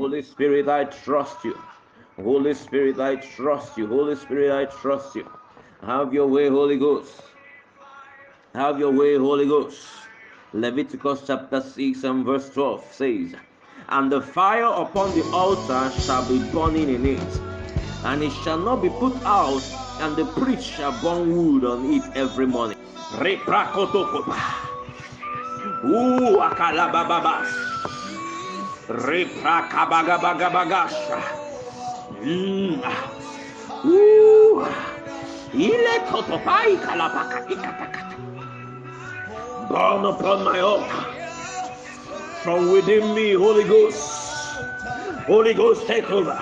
Holy Spirit, I trust you. Holy Spirit, I trust you. Holy Spirit, I trust you. Have your way, Holy Ghost. Have your way, Holy Ghost. Leviticus chapter 6 and verse 12 says, "And the fire upon the altar shall be burning in it, and it shall not be put out, and the priest shall burn wood on it every morning." Reprakotokopa. Akalabababas. Reprakabagabagabagasha. Ile kotopai kalapakatikataka. Burn upon my altar from within me, Holy Ghost. Holy Ghost, take over.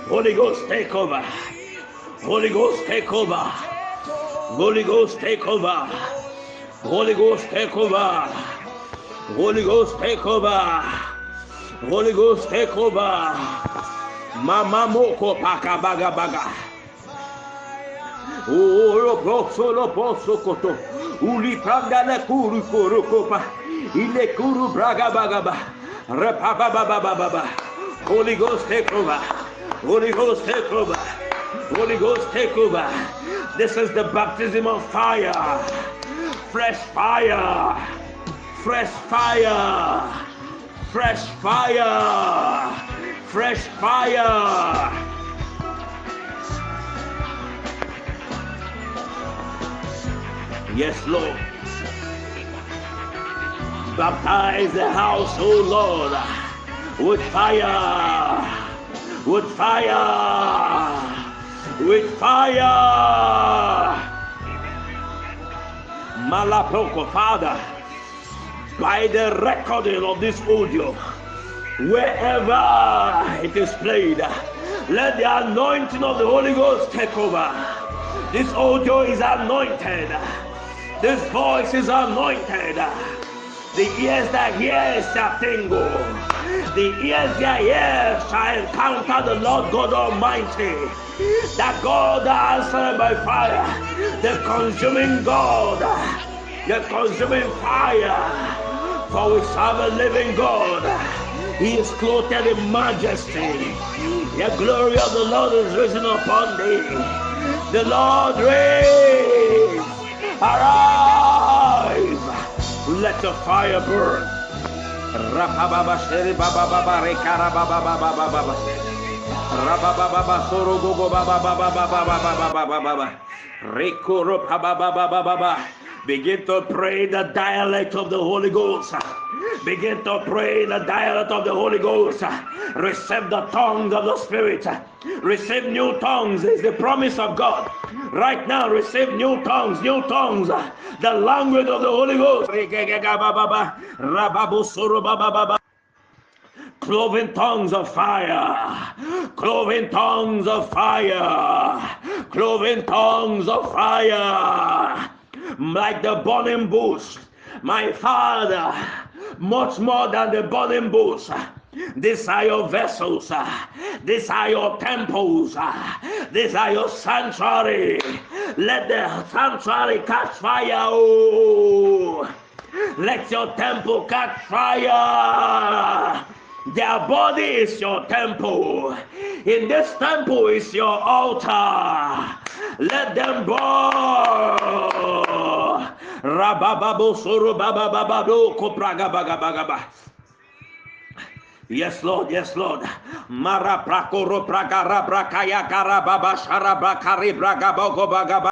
Holy Ghost, take over. Holy Ghost, take over. Holy Ghost, take over. Holy Ghost, take over. Holy Ghost, take over. Holy Ghost, take over. Mama moko pakabaga baga. Loposokoto. Uli pranda le kuru kopa. Ile kuru braga bagaba. Repababababa. Holy Ghost, take over. Holy Ghost, take over. Holy Ghost, take over. This is the baptism of fire. Fresh fire. Fresh fire. Fresh fire. Fresh fire. Yes, Lord. Baptize the house, oh Lord, with fire. With fire. With fire. Malaproko, Father, by the recording of this audio, wherever it is played, let the anointing of the Holy Ghost take over. This audio is anointed. This voice is anointed. The ears that hear shall tingle. The ears that hear shall encounter the Lord God Almighty. That God that answered by fire. The consuming God. The consuming fire. For we serve a living God. He is clothed in majesty. The glory of the Lord is risen upon thee. The Lord reigns. Arise. Let the fire burn. Rapababa sheri baba baba rekara baba baba baba. Rababa baba soro gogo baba baba baba baba baba. Rekoro baba baba baba. Begin to pray the dialect of the Holy Ghost. Begin to pray the dialect of the Holy Ghost. Receive the tongue of the Spirit. Receive new tongues is the promise of God. Right now, receive new tongues, new tongues. The language of the Holy Ghost. Cloven tongues of fire. Cloven tongues of fire. Cloven tongues of fire. Like the burning bush. My Father, much more than the burning bush. These are your vessels. These are your temples. These are your sanctuary. Let the sanctuary catch fire. Oh, let your temple catch fire. Their body is your temple. In this temple is your altar. Let them burn. Rabababo suru babababo kopraga bagabagaba. Yes, Lord. Yes, Lord. Mara prakoro prakara prakaya karababa shara brakari bragabogo bagaba.